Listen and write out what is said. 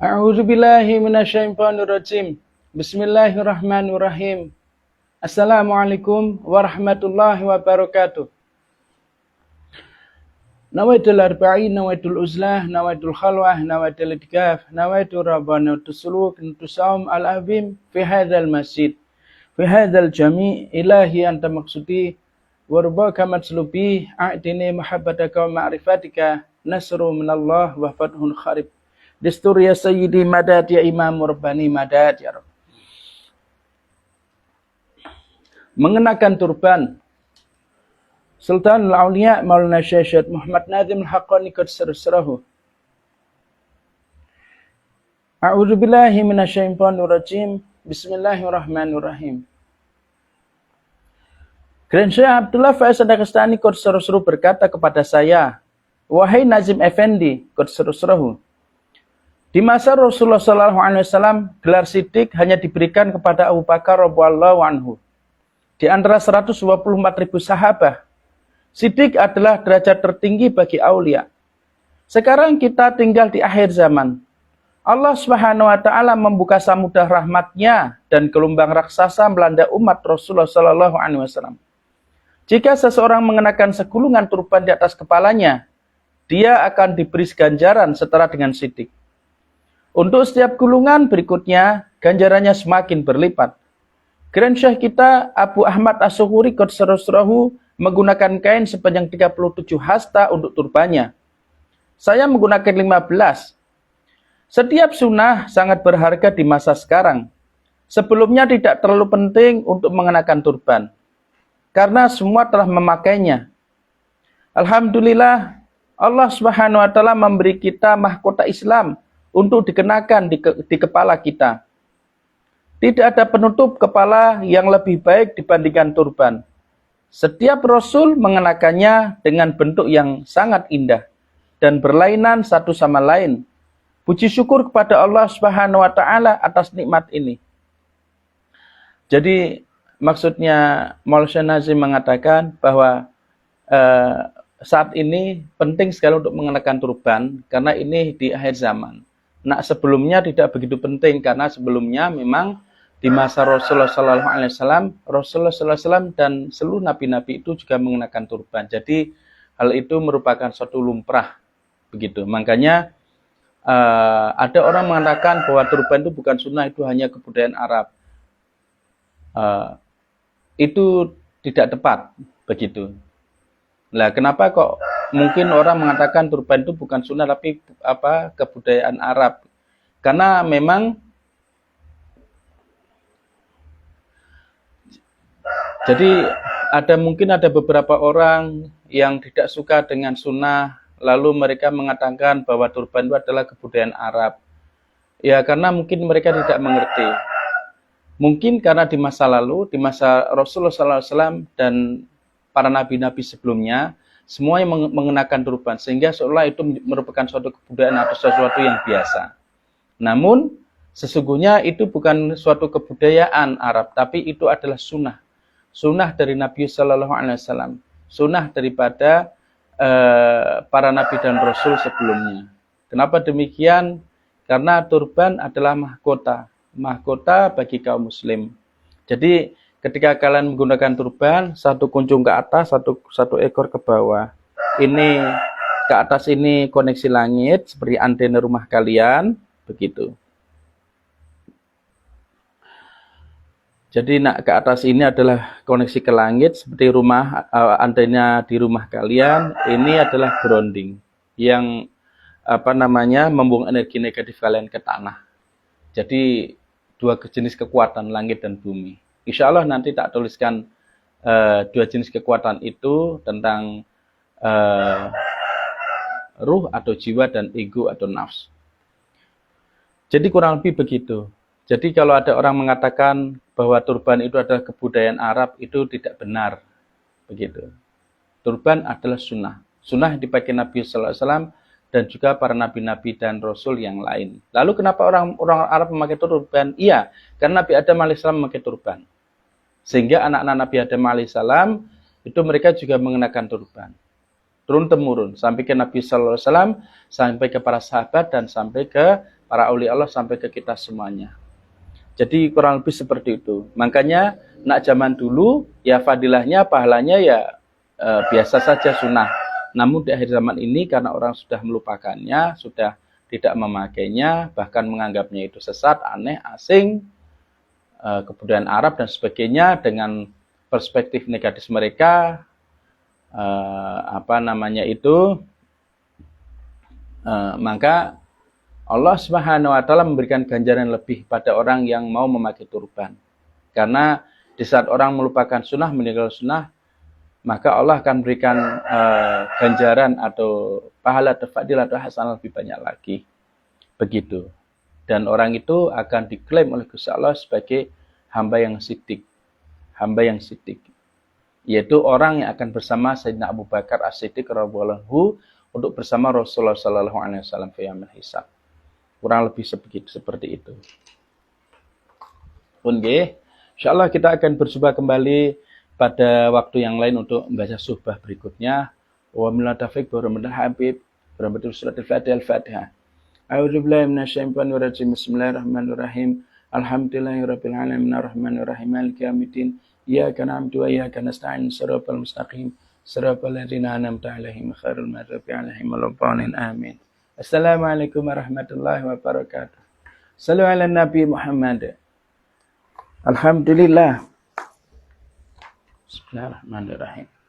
A'udzu billahi minasyaitonir rajim. Bismillahirrahmanirrahim. Assalamualaikum warahmatullahi wabarakatuh. Nawaitul arba'in, nawaitul uzlah, nawaitul khalwah, nawaitul itikaf, nawaitul rabanatul suluk, nutusawm al-azim fi hadzal masjid. Fi hadzal jami' ilahi anta maqsudi warbaka matslubi a'tini mahabbataka wa ma'rifatika nasru minallah wa fathun kharib. Distur ya sayyidi madad ya imam rabbani madad ya Rabb. Mengenakan turban. Sultan al-Auliya Maulana Syekh Muhammad Nazim al-Haqqani qadsarahu. A'udzu billahi minasyaitonir rajim. Bismillahirrahmanirrahim. Grand Syekh Abdullah Faiz Ad-Dagestani qadsarahu berkata kepada saya, "Wahai Nazim Effendi qadsarahu, di masa Rasulullah SAW, gelar Siddiq hanya diberikan kepada Abu Bakar radhiyallahu anhu. Di antara 124.000 sahabat, Siddiq adalah derajat tertinggi bagi aulia. Sekarang kita tinggal di akhir zaman. Allah Subhanahu wa taala membuka samudra rahmatnya dan gelombang raksasa melanda umat Rasulullah SAW. Jika seseorang mengenakan segulungan turban di atas kepalanya, dia akan diberi ganjaran setara dengan Siddiq. Untuk setiap gulungan berikutnya, ganjarannya semakin berlipat. Grand Syekh kita Abu Ahmad As-Suhuri qadsarahu menggunakan kain sepanjang 37 hasta untuk turbannya. Saya menggunakan 15. Setiap sunnah sangat berharga di masa sekarang. Sebelumnya tidak terlalu penting untuk mengenakan turban, karena semua telah memakainya. Alhamdulillah, Allah Subhanahu wa taala memberi kita mahkota Islam untuk dikenakan di kepala kita. Tidak ada penutup kepala yang lebih baik dibandingkan turban. Setiap Rasul mengenakannya dengan bentuk yang sangat indah dan berlainan satu sama lain. Puji syukur kepada Allah Subhanahu wa taala atas nikmat ini. Jadi maksudnya Maulana Nazim mengatakan bahwa saat ini penting sekali untuk mengenakan turban karena ini di akhir zaman. Nah, sebelumnya tidak begitu penting karena sebelumnya memang di masa Rasulullah SAW, Rasulullah SAW dan seluruh nabi-nabi itu juga mengenakan turban. Jadi hal itu merupakan suatu lumrah, begitu. Makanya ada orang mengatakan bahwa turban itu bukan sunnah, itu hanya kebudayaan Arab. Itu tidak tepat, begitu. Nah, kenapa kok mungkin orang mengatakan turban itu bukan sunnah tapi kebudayaan Arab? Karena memang jadi mungkin ada beberapa orang yang tidak suka dengan sunnah, lalu mereka mengatakan bahwa turban itu adalah kebudayaan Arab. Ya, karena mungkin mereka tidak mengerti. Mungkin karena di masa lalu, di masa Rasulullah SAW dan para nabi-nabi sebelumnya, semuanya mengenakan turban, sehingga seolah itu merupakan suatu kebudayaan atau sesuatu yang biasa. Namun, sesungguhnya itu bukan suatu kebudayaan Arab, tapi itu adalah sunnah. Sunnah dari Nabi Sallallahu Alaihi Wasallam, sunnah daripada para nabi dan rasul sebelumnya. Kenapa demikian? Karena turban adalah mahkota bagi kaum muslim. Jadi ketika kalian menggunakan turban, satu kunjung ke atas, satu ekor ke bawah. Ini ke atas ini koneksi langit seperti antena rumah kalian, begitu. Jadi ke atas ini adalah koneksi ke langit seperti rumah antena di rumah kalian. Ini adalah grounding yang membuang energi negatif kalian ke tanah. Jadi dua jenis kekuatan langit dan bumi. Insya Allah nanti tak tuliskan dua jenis kekuatan itu tentang ruh atau jiwa dan ego atau nafs. Jadi kurang lebih begitu. Jadi kalau ada orang mengatakan bahwa turban itu adalah kebudayaan Arab, itu tidak benar. Begitu. Turban adalah sunnah. Sunnah yang dipakai Nabi Sallallahu Alaihi Wasallam dan juga para nabi-nabi dan rasul yang lain. Lalu kenapa orang Arab memakai turban? Iya, karena Nabi Adam alaihissalam memakai turban. Sehingga anak-anak Nabi Adam alaihissalam itu mereka juga mengenakan turban. Turun-temurun sampai ke Nabi Sallallahu Alaihi Wasallam, sampai ke para sahabat dan sampai ke para aulia Allah sampai ke kita semuanya. Jadi kurang lebih seperti itu. Makanya nak zaman dulu ya fadilahnya, pahalanya ya biasa saja sunnah. Namun di akhir zaman ini karena orang sudah melupakannya, sudah tidak memakainya, bahkan menganggapnya itu sesat, aneh, asing, kebudayaan Arab dan sebagainya, dengan perspektif negatif mereka, maka Allah Subhanahu wa taala memberikan ganjaran lebih pada orang yang mau memakai turban. Karena di saat orang melupakan sunnah, meninggal sunnah, maka Allah akan berikan ganjaran atau pahala atau fadilah atau hasanah lebih banyak lagi. Begitu. Dan orang itu akan diklaim oleh Gusti Allah sebagai hamba yang siddiq. Hamba yang siddiq. Yaitu orang yang akan bersama Sayyidina Abu Bakar As-Siddiq radhiyallahu anhu untuk bersama Rasulullah sallallahu alaihi wasallam fi yaumil hisab. Kurang lebih seperti itu. Oke, insyaallah kita akan berjumpa kembali pada waktu yang lain untuk membaca suhbah berikutnya. Wa min taufiq wa rahmatul habib rahmatul suratul Fatihah. A'udzu billahi minasyaitonir rajim. Bismillahirrahmanirrahim. Alhamdulillahirabbil alamin arrahmanir rahim maliki yaumiddin. Iyyaka na'budu wa iyyaka nasta'in. Shiratal mustaqim. Shiratal ladzina an'amta 'alaihim ghairil maghdubi 'alaihim waladdallin. Amin. Assalamualaikum warahmatullahi wabarakatuh. Sallu ala Nabi Muhammad. Alhamdulillah. Bismillahirrahmanirrahim.